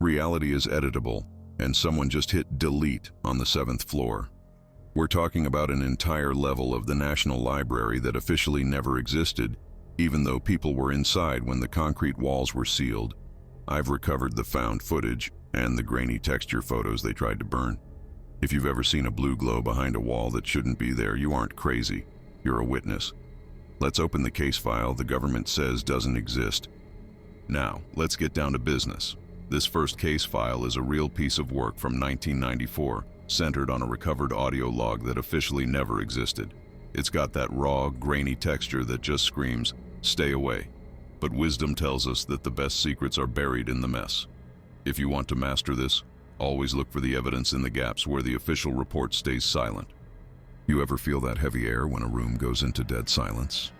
Reality is editable, and someone just hit delete on the 7th floor. We're talking about an entire level of the National Library that officially never existed, even though people were inside when the concrete walls were sealed. I've recovered the found footage and the grainy texture photos they tried to burn. If you've ever seen a blue glow behind a wall that shouldn't be there, you aren't crazy. You're a witness. Let's open the case file the government says doesn't exist. Now, let's get down to business. This first case file is a real piece of work from 1994, centered on a recovered audio log that officially never existed. It's got that raw, grainy texture that just screams, "Stay away." But wisdom tells us that the best secrets are buried in the mess. If you want to master this, always look for the evidence in the gaps where the official report stays silent. You ever feel that heavy air when a room goes into dead silence?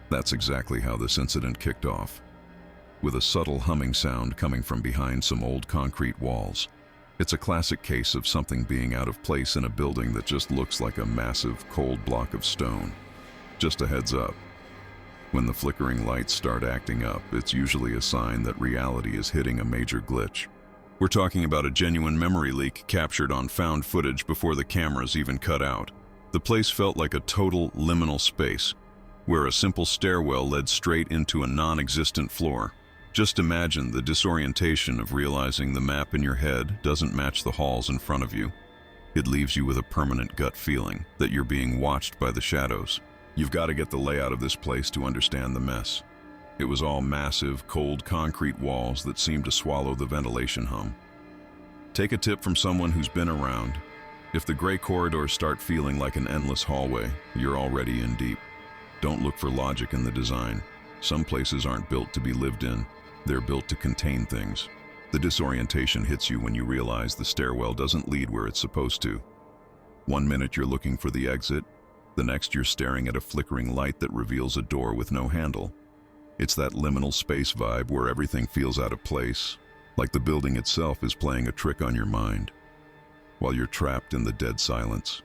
That's exactly how this incident kicked off, with a subtle humming sound coming from behind some old concrete walls. It's a classic case of something being out of place in a building that just looks like a massive, cold block of stone. Just a heads up. When the flickering lights start acting up, it's usually a sign that reality is hitting a major glitch. We're talking about a genuine memory leak captured on found footage before the cameras even cut out. The place felt like a total liminal space, where a simple stairwell led straight into a non-existent floor. Just imagine the disorientation of realizing the map in your head doesn't match the halls in front of you. It leaves you with a permanent gut feeling that you're being watched by the shadows. You've got to get the layout of this place to understand the mess. It was all massive, cold concrete walls that seemed to swallow the ventilation hum. Take a tip from someone who's been around. If the gray corridors start feeling like an endless hallway, you're already in deep. Don't look for logic in the design. Some places aren't built to be lived in. They're built to contain things. The disorientation hits you when you realize the stairwell doesn't lead where it's supposed to. One minute you're looking for the exit, the next you're staring at a flickering light that reveals a door with no handle. It's that liminal space vibe where everything feels out of place, like the building itself is playing a trick on your mind, while you're trapped in the dead silence.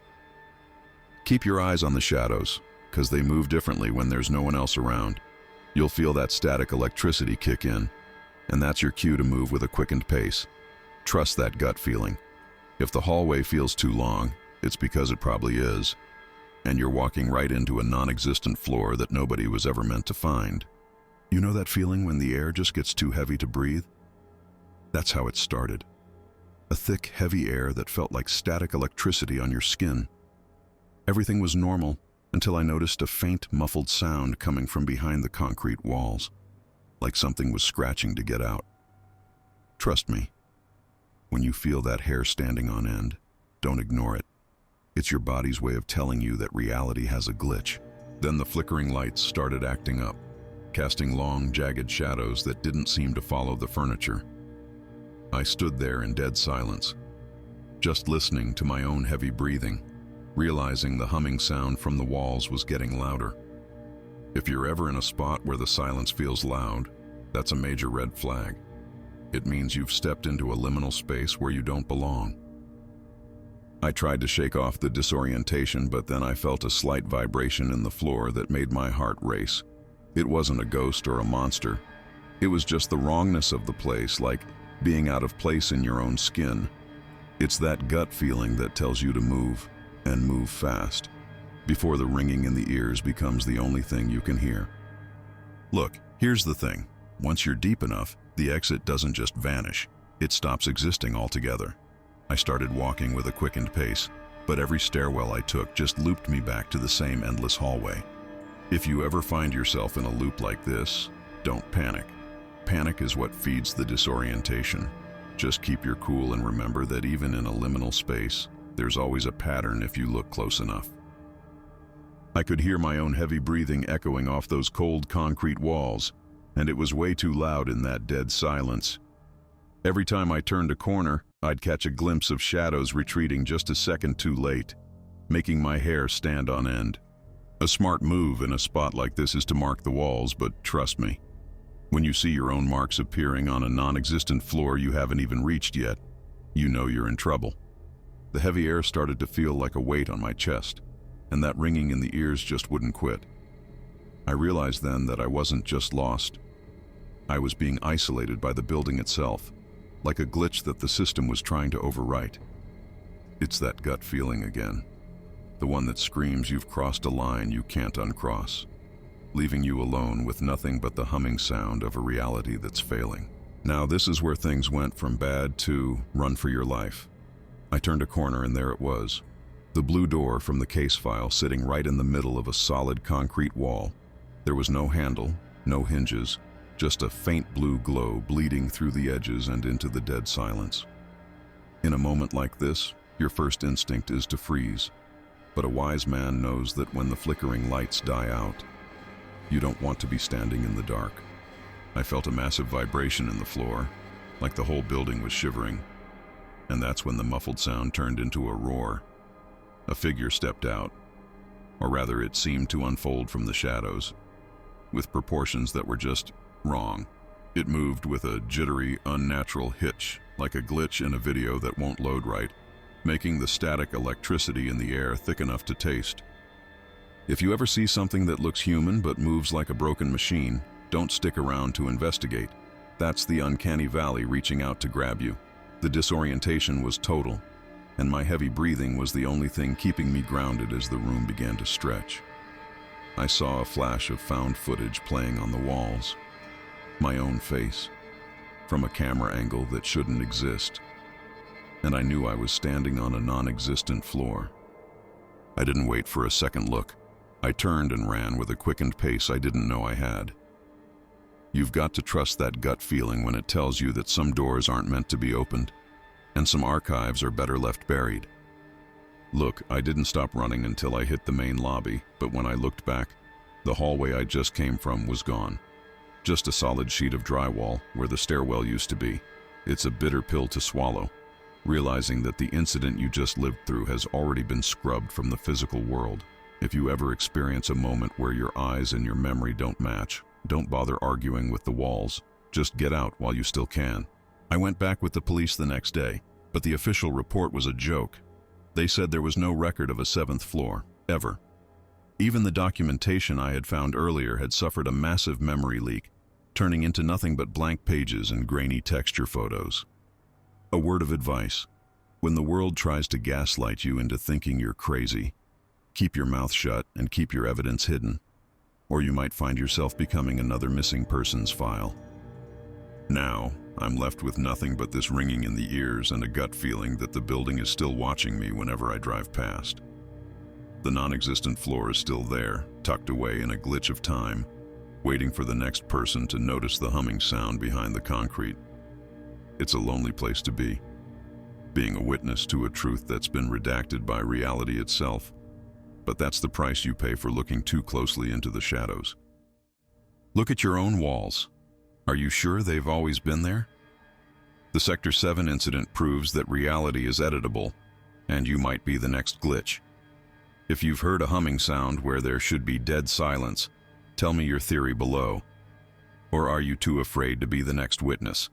Keep your eyes on the shadows, because they move differently when there's no one else around. You'll feel that static electricity kick in, and that's your cue to move with a quickened pace. Trust that gut feeling. If the hallway feels too long, it's because it probably is, and you're walking right into a non-existent floor that nobody was ever meant to find. You know that feeling when the air just gets too heavy to breathe? That's how it started. A thick, heavy air that felt like static electricity on your skin. Everything was normal until I noticed a faint, muffled sound coming from behind the concrete walls, like something was scratching to get out. Trust me, when you feel that hair standing on end, don't ignore it. It's your body's way of telling you that reality has a glitch. Then the flickering lights started acting up, casting long, jagged shadows that didn't seem to follow the furniture. I stood there in dead silence, just listening to my own heavy breathing, realizing the humming sound from the walls was getting louder. If you're ever in a spot where the silence feels loud, that's a major red flag. It means you've stepped into a liminal space where you don't belong. I tried to shake off the disorientation, but then I felt a slight vibration in the floor that made my heart race. It wasn't a ghost or a monster. It was just the wrongness of the place, like being out of place in your own skin. It's that gut feeling that tells you to move, and move fast, before the ringing in the ears becomes the only thing you can hear. Look, here's the thing. Once you're deep enough, the exit doesn't just vanish. It stops existing altogether. I started walking with a quickened pace, but every stairwell I took just looped me back to the same endless hallway. If you ever find yourself in a loop like this, don't panic. Panic is what feeds the disorientation. Just keep your cool and remember that even in a liminal space, there's always a pattern if you look close enough. I could hear my own heavy breathing echoing off those cold concrete walls, and it was way too loud in that dead silence. Every time I turned a corner, I'd catch a glimpse of shadows retreating just a second too late, making my hair stand on end. A smart move in a spot like this is to mark the walls, but trust me, when you see your own marks appearing on a non-existent floor you haven't even reached yet, you know you're in trouble. The heavy air started to feel like a weight on my chest, and that ringing in the ears just wouldn't quit. I realized then that I wasn't just lost. I was being isolated by the building itself. like a glitch that the system was trying to overwrite. It's that gut feeling again, the one that screams you've crossed a line you can't uncross, leaving you alone with nothing but the humming sound of a reality that's failing. Now this is where things went from bad to run for your life. I turned a corner and there it was, the blue door from the case file sitting right in the middle of a solid concrete wall. There was no handle, no hinges, just a faint blue glow bleeding through the edges and into the dead silence. In a moment like this, your first instinct is to freeze, but a wise man knows that when the flickering lights die out, you don't want to be standing in the dark. I felt a massive vibration in the floor, like the whole building was shivering, and that's when the muffled sound turned into a roar. A figure stepped out, or rather it seemed to unfold from the shadows, with proportions that were just wrong. It moved with a jittery, unnatural hitch, like a glitch in a video that won't load right, making the static electricity in the air thick enough to taste. If you ever see something that looks human but moves like a broken machine, don't stick around to investigate. That's the uncanny valley reaching out to grab you. The disorientation was total, and my heavy breathing was the only thing keeping me grounded as the room began to stretch. I saw a flash of found footage playing on the walls. My own face, from a camera angle that shouldn't exist. And I knew I was standing on a non-existent floor. I didn't wait for a second look. I turned and ran with a quickened pace I didn't know I had. You've got to trust that gut feeling when it tells you that some doors aren't meant to be opened, and some archives are better left buried. Look, I didn't stop running until I hit the main lobby, but when I looked back, the hallway I just came from was gone. Just a solid sheet of drywall where the stairwell used to be. It's a bitter pill to swallow, realizing that the incident you just lived through has already been scrubbed from the physical world. If you ever experience a moment where your eyes and your memory don't match, don't bother arguing with the walls. Just get out while you still can. I went back with the police the next day, but the official report was a joke. They said there was no record of a 7th floor, ever. Even the documentation I had found earlier had suffered a massive memory leak, turning into nothing but blank pages and grainy texture photos. A word of advice: when the world tries to gaslight you into thinking you're crazy, keep your mouth shut and keep your evidence hidden, or you might find yourself becoming another missing persons file. Now, I'm left with nothing but this ringing in the ears and a gut feeling that the building is still watching me whenever I drive past. The non-existent floor is still there, tucked away in a glitch of time, waiting for the next person to notice the humming sound behind the concrete. It's a lonely place to be, being a witness to a truth that's been redacted by reality itself. But that's the price you pay for looking too closely into the shadows. Look at your own walls. Are you sure they've always been there? The Sector 7 incident proves that reality is editable, and you might be the next glitch. If you've heard a humming sound where there should be dead silence, tell me your theory below. Or are you too afraid to be the next witness?